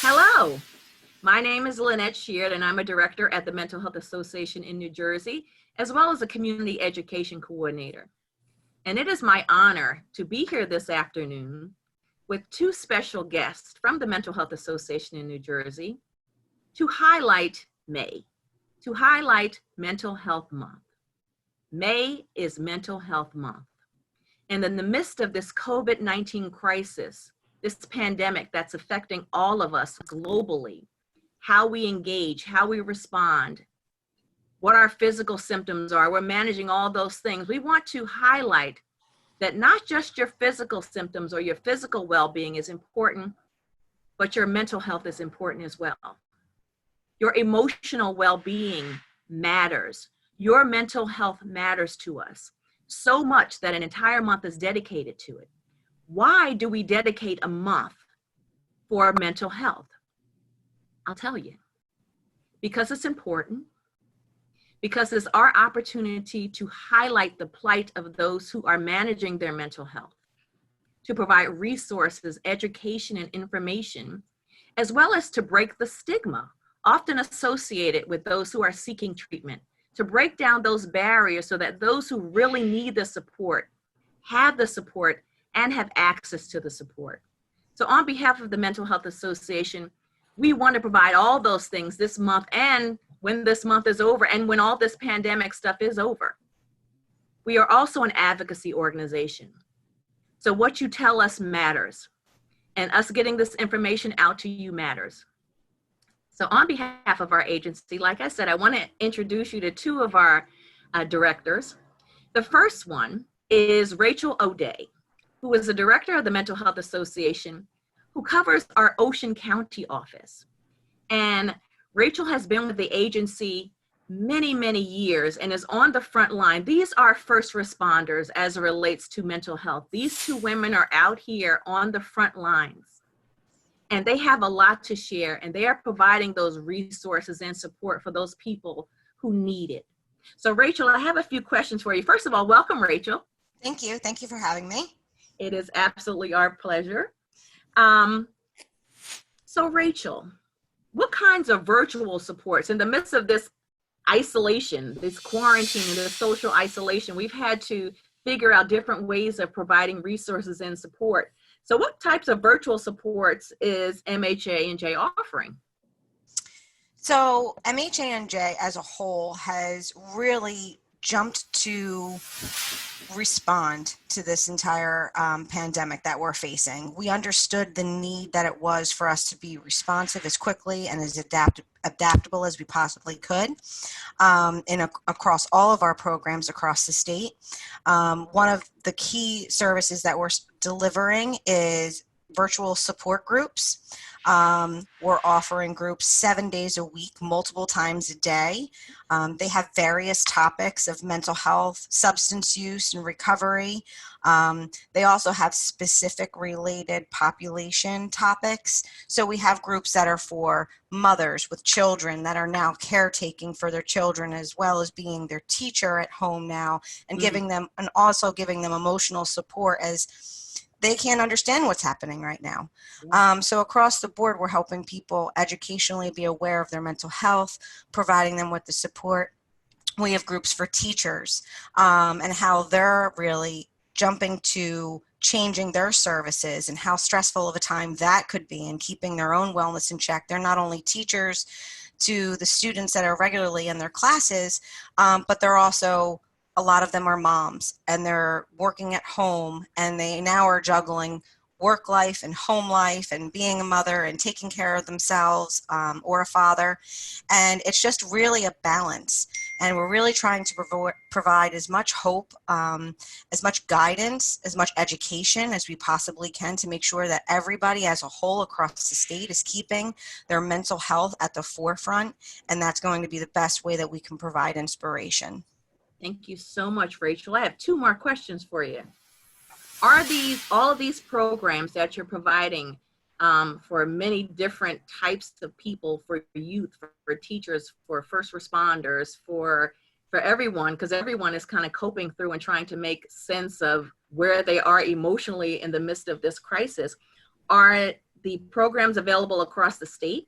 Hello, my name is Lynette Sheard, and I'm a director at the Mental Health Association in New Jersey, as well as a community education coordinator. And it is my honor to be here this afternoon with two special guests from the Mental Health Association in New Jersey to highlight May, to highlight Mental Health Month. May is Mental Health Month. And in the midst of this COVID-19 crisis, this pandemic that's affecting all of us globally, how we engage, how we respond, what our physical symptoms are, we're managing all those things. We want to highlight that not just your physical symptoms or your physical well-being is important, but your mental health is important as well. Your emotional well-being matters. Your mental health matters to us so much that an entire month is dedicated to it. Why do we dedicate a month for mental health? I'll tell you. Because it's important, because it's our opportunity to highlight the plight of those who are managing their mental health, to provide resources, education, and information, as well as to break the stigma often associated with those who are seeking treatment, to break down those barriers so that those who really need the support have the support and have access to the support. So on behalf of the Mental Health Association, we want to provide all those things this month and when this month is over and when all this pandemic stuff is over. We are also an advocacy organization. So what you tell us matters, and us getting this information out to you matters. So on behalf of our agency, like I said, I want to introduce you to two of our directors. The first one is Rachel O'Day, who is the director of the Mental Health Association, who covers our Ocean County office. And Rachel has been with the agency many, many years and is on the front line. These are first responders as it relates to mental health. These two women are out here on the front lines, and they have a lot to share, and they are providing those resources and support for those people who need it. So Rachel, I have a few questions for you. First of all, welcome, Rachel. Thank you. Thank you for having me. It is absolutely our pleasure. So Rachel, what kinds of virtual supports in the midst of this isolation, this quarantine and this social isolation, we've had to figure out different ways of providing resources and support. So what types of virtual supports is MHANJ offering? So MHANJ as a whole has really jumped to respond to this entire pandemic that we're facing. We understood the need that it was for us to be responsive as quickly and as adaptable as we possibly could across all of our programs across the state. One of the key services that we're delivering is virtual support groups. We're offering groups 7 days a week, multiple times a day. They have various topics of mental health, substance use, and recovery. They also have specific related population topics. So we have groups that are for mothers with children that are now caretaking for their children, as well as being their teacher at home now, and giving them, and also giving them emotional support as they can't understand what's happening right now. So across the board, we're helping people educationally be aware of their mental health, providing them with the support. We have groups for teachers and how they're really jumping to changing their services and how stressful of a time that could be, and keeping their own wellness in check. They're not only teachers to the students that are regularly in their classes, but they're also, a lot of them are moms, and they're working at home, and they now are juggling work life and home life and being a mother and taking care of themselves or a father. And it's just really a balance. And we're really trying to provide as much hope, as much guidance, as much education as we possibly can to make sure that everybody as a whole across the state is keeping their mental health at the forefront. And that's going to be the best way that we can provide inspiration. Thank you so much, Rachel. I have two more questions for you. Are all of these programs that you're providing for many different types of people, for youth, for teachers, for first responders, for everyone, because everyone is kind of coping through and trying to make sense of where they are emotionally in the midst of this crisis, are the programs available across the state?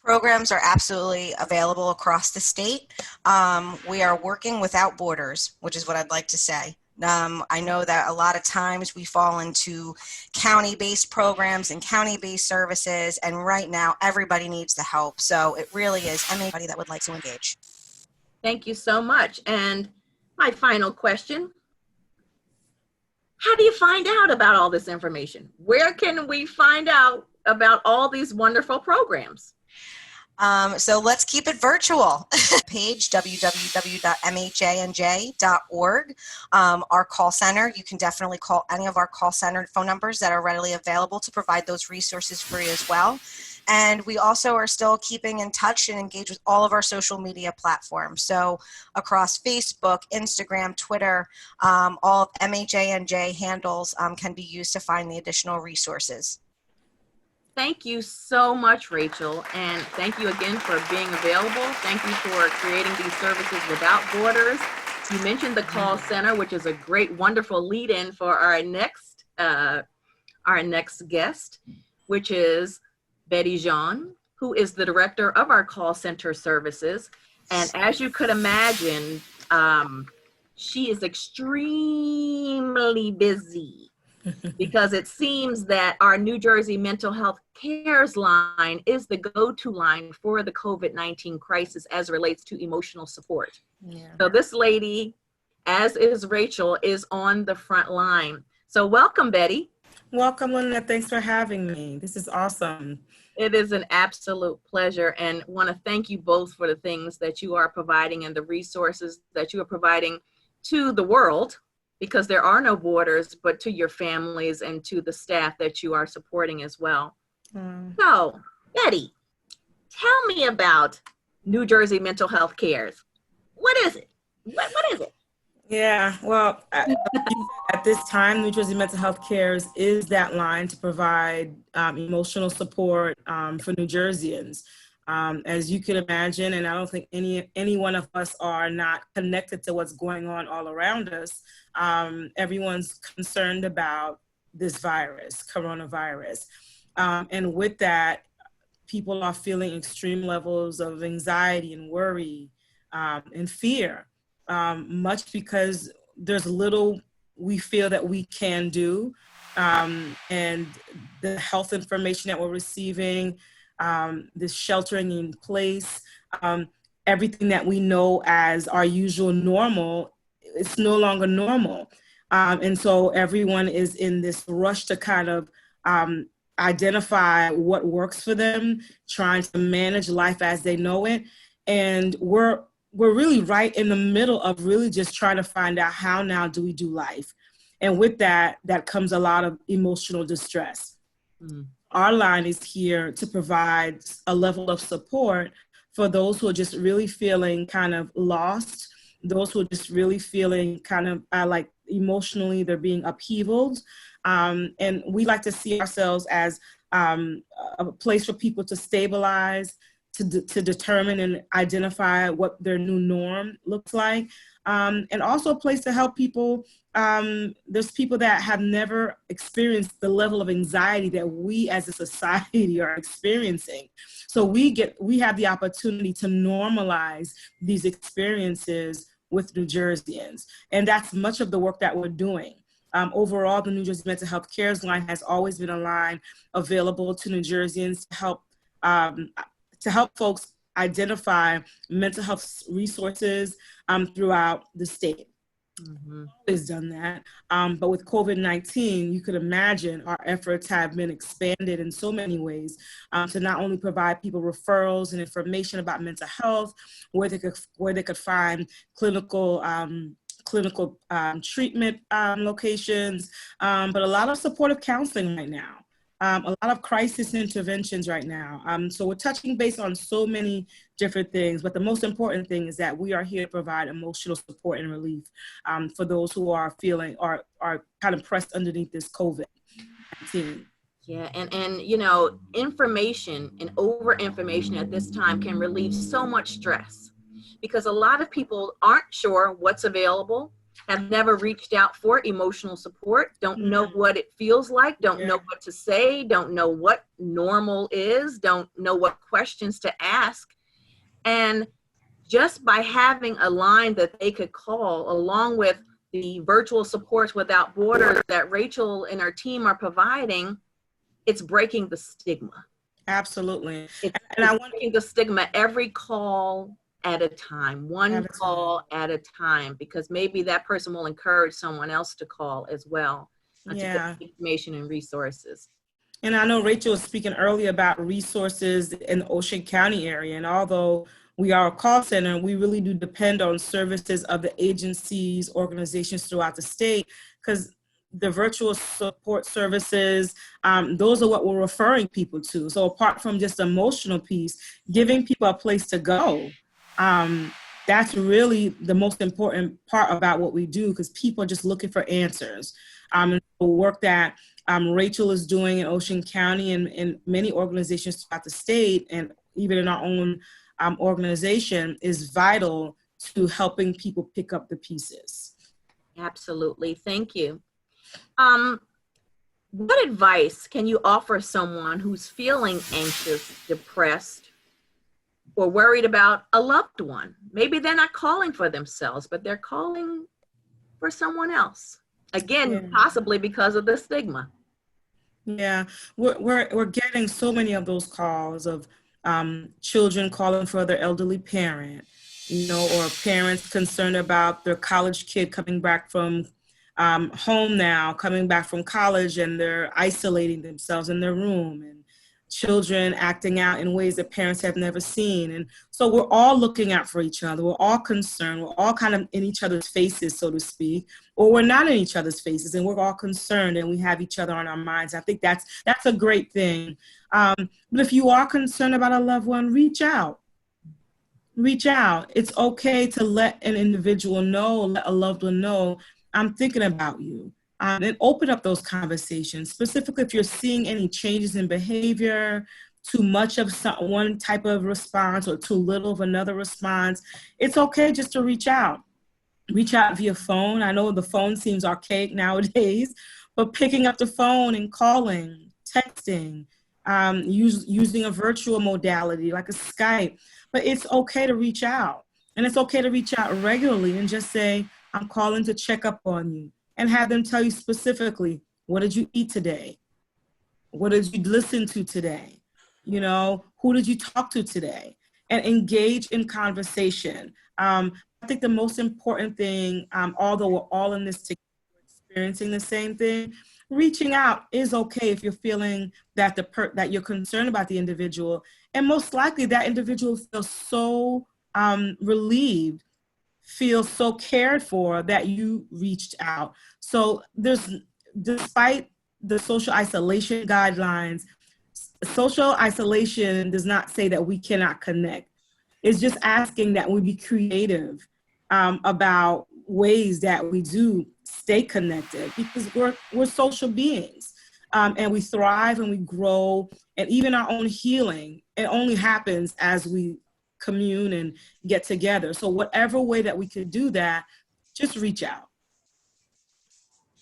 Programs are absolutely available across the state. We are working without borders, which is what I'd like to say. I know that a lot of times we fall into county-based programs and county-based services, and right now everybody needs the help. So it really is anybody that would like to engage. Thank you so much. And my final question, how do you find out about all this information? Where can we find out about all these wonderful programs? So let's keep it virtual. Page www.mhanj.org. Our call center, you can definitely call any of our call center phone numbers that are readily available to provide those resources for you as well. And we also are still keeping in touch and engaged with all of our social media platforms. So across Facebook, Instagram, Twitter, all of MHANJ handles can be used to find the additional resources. Thank you so much, Rachel, and thank you again for being available. Thank you for creating these services without borders. You mentioned the call center, which is a great, wonderful lead-in for our next guest, which is Betty Jean, who is the director of our call center services. And as you could imagine, she is extremely busy. Because it seems that our New Jersey Mental Health Cares line is the go-to line for the COVID-19 crisis as relates to emotional support. Yeah. So this lady, as is Rachel, is on the front line. So welcome, Betty. Welcome, Lynette. Thanks for having me. This is awesome. It is an absolute pleasure, and want to thank you both for the things that you are providing and the resources that you are providing to the world, because there are no borders, but to your families and to the staff that you are supporting as well. So, Betty, tell me about New Jersey Mental Health Cares. What is it? What is it? Yeah, well, at this time, New Jersey Mental Health Cares is that line to provide emotional support for New Jerseyans. As you can imagine, and I don't think any one of us are not connected to what's going on all around us. Everyone's concerned about this virus, coronavirus. And with that, people are feeling extreme levels of anxiety and worry and fear, much because there's little we feel that we can do. And the health information that we're receiving, this sheltering in place, everything that we know as our usual normal, it's no longer normal. And so everyone is in this rush to kind of identify what works for them, trying to manage life as they know it. And we're really right in the middle of really just trying to find out how now do we do life. And with that comes a lot of emotional distress. Our line is here to provide a level of support for those who are just really feeling kind of lost, those who are just really feeling kind of like emotionally they're being upheavaled. And we like to see ourselves as a place for people to stabilize, to determine and identify what their new norm looks like. And also a place to help people. There's people that have never experienced the level of anxiety that we as a society are experiencing. So we have the opportunity to normalize these experiences with New Jerseyans. And that's much of the work that we're doing. Overall, the New Jersey Mental Health Cares line has always been a line available to New Jerseyans to help folks identify mental health resources throughout the state. Always done that. But with COVID-19, you could imagine our efforts have been expanded in so many ways to not only provide people referrals and information about mental health, where they could find clinical treatment locations, but a lot of supportive counseling right now. A lot of crisis interventions right now. So we're touching base on so many different things, but the most important thing is that we are here to provide emotional support and relief for those who are feeling are kind of pressed underneath this COVID-19. Yeah, and you know, information and over-information at this time can relieve so much stress because a lot of people aren't sure what's available. have never reached out for emotional support, don't know what it feels like, don't know what to say, don't know what normal is, don't know what questions to ask. And just by having a line that they could call, along with the virtual supports without borders that Rachel and our team are providing, it's breaking the stigma. Absolutely. It's breaking the stigma every call at a time, one call at a time, because maybe that person will encourage someone else to call as well to get information and resources. And I know Rachel was speaking earlier about resources in the Ocean County area. And although we are a call center, we really do depend on services of the agencies, organizations throughout the state, because the virtual support services, those are what we're referring people to. So apart from just the emotional piece, giving people a place to go, that's really the most important part about what we do, because people are just looking for answers. And the work that Rachel is doing in Ocean County and many organizations throughout the state, and even in our own organization, is vital to helping people pick up the pieces. Absolutely. Thank you. What advice can you offer someone who's feeling anxious, depressed, or worried about a loved one? Maybe they're not calling for themselves, but they're calling for someone else. Again, possibly because of the stigma. Yeah, we're getting so many of those calls of children calling for their elderly parent, or parents concerned about their college kid coming back from home now, coming back from college, and they're isolating themselves in their room, and children acting out in ways that parents have never seen. And so we're all looking out for each other. We're all concerned. We're all kind of in each other's faces, so to speak, or we're not in each other's faces, and we're all concerned, and we have each other on our minds. I think that's a great thing. But if you are concerned about a loved one, reach out. Reach out. It's okay to let an individual know, let a loved one know, I'm thinking about you. And open up those conversations, specifically if you're seeing any changes in behavior, too much of one type of response or too little of another response. It's okay just to reach out. Reach out via phone. I know the phone seems archaic nowadays, but picking up the phone and calling, texting, using a virtual modality like a Skype. But it's okay to reach out. And it's okay to reach out regularly and just say, I'm calling to check up on you. And have them tell you specifically, what did you eat today? What did you listen to today? Who did you talk to today? And engage in conversation. I think the most important thing, although we're all in this together, experiencing the same thing, reaching out is okay if you're feeling that that you're concerned about the individual. And most likely that individual feels so relieved, feel so cared for that you reached out. So despite the social isolation guidelines, social isolation does not say that we cannot connect. It's just asking that we be creative about ways that we do stay connected, because we're social beings, and we thrive and we grow, and even our own healing, it only happens as we commune and get together. So whatever way that we could do that, just reach out.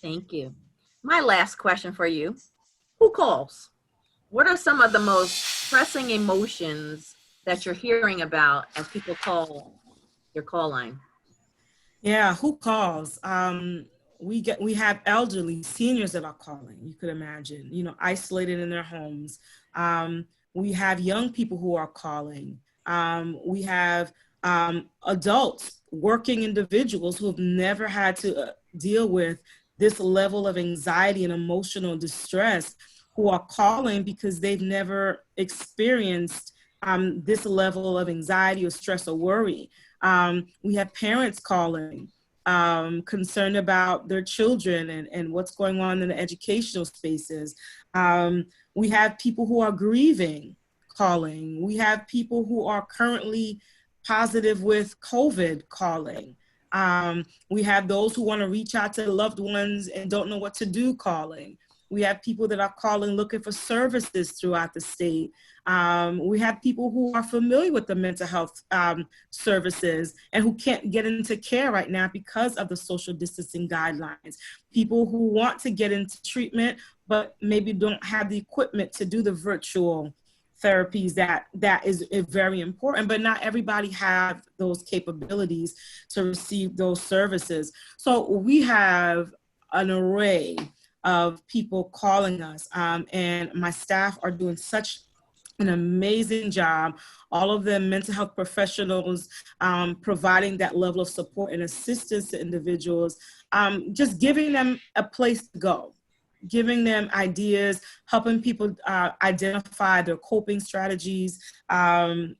Thank you. My last question for you: who calls? What are some of the most pressing emotions that you're hearing about as people call your call line? Yeah, who calls? We have elderly seniors that are calling. You could imagine, isolated in their homes. We have young people who are calling. We have adults, working individuals who have never had to deal with this level of anxiety and emotional distress, who are calling because they've never experienced this level of anxiety or stress or worry. We have parents calling, concerned about their children and what's going on in the educational spaces. We have people who are grieving calling. We have people who are currently positive with COVID calling. We have those who want to reach out to loved ones and don't know what to do calling. We have people that are calling looking for services throughout the state. We have people who are familiar with the mental health services and who can't get into care right now because of the social distancing guidelines. People who want to get into treatment, but maybe don't have the equipment to do the virtual therapies that is very important, but not everybody have those capabilities to receive those services. So we have an array of people calling us, and my staff are doing such an amazing job. All of them mental health professionals providing that level of support and assistance to individuals, just giving them a place to go, giving them ideas, helping people identify their coping strategies. That's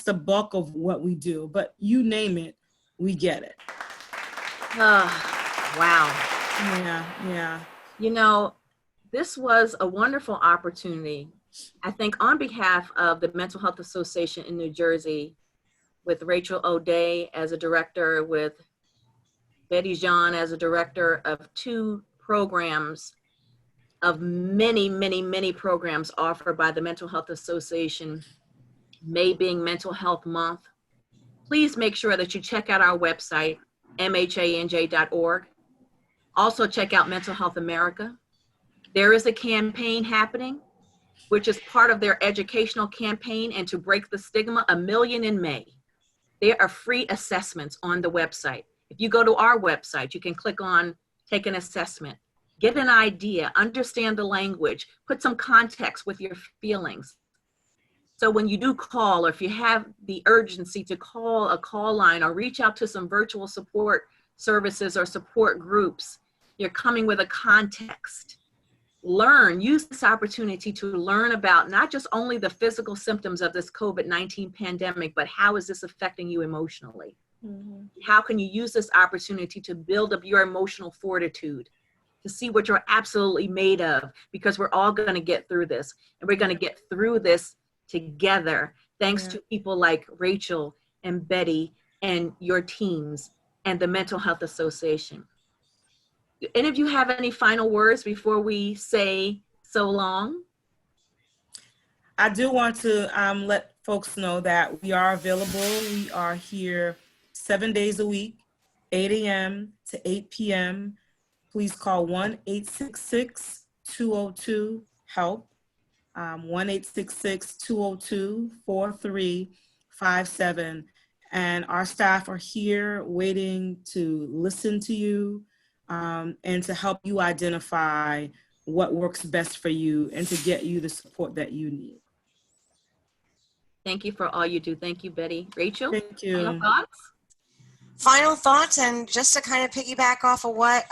the bulk of what we do, but you name it, we get it. Oh, wow. Yeah. You know, this was a wonderful opportunity. I think on behalf of the Mental Health Association in New Jersey, with Rachel O'Day as a director, with Betty Jean as a director of 2 programs of many programs offered by the Mental Health Association, May being Mental Health Month. Please make sure that you check out our website, MHANJ.org. Also check out Mental Health America. There is a campaign happening, which is part of their educational campaign, and to break the stigma, 1 million in May. There are free assessments on the website. If you go to our website, you can click on take an assessment, get an idea, understand the language, put some context with your feelings. So when you do call, or if you have the urgency to call a call line or reach out to some virtual support services or support groups, you're coming with a context. Use this opportunity to learn about not just only the physical symptoms of this COVID-19 pandemic, but how is this affecting you emotionally? Mm-hmm. How can you use this opportunity to build up your emotional fortitude, to see what you're absolutely made of, because we're all going to get through this, and we're going to get through this together, thanks to people like Rachel and Betty and your teams and the Mental Health Association. Do any of you have any final words before we say so long? I do want to let folks know that we are available. We are here 7 days a week, 8 a.m. to 8 p.m. Please call 1-866-202-HELP, 1-866-202-4357. And our staff are here waiting to listen to you, and to help you identify what works best for you and to get you the support that you need. Thank you for all you do. Thank you, Betty. Rachel? Thank you. Final thoughts? Final thoughts, and just to kind of piggyback off of what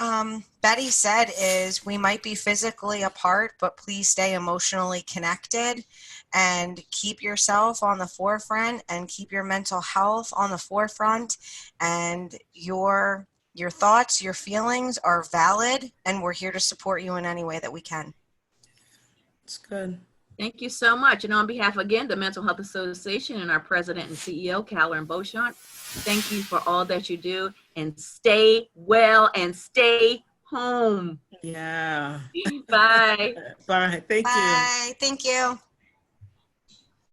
Betty said, is we might be physically apart, but please stay emotionally connected and keep yourself on the forefront and keep your mental health on the forefront, and your thoughts, your feelings are valid, and we're here to support you in any way that we can. It's good. Thank you so much. And on behalf, again, the Mental Health Association and our president and CEO, Caroline Beauchamp, thank you for all that you do, and stay well and stay home. Yeah. Bye. Bye. Thank you. Bye. Thank you.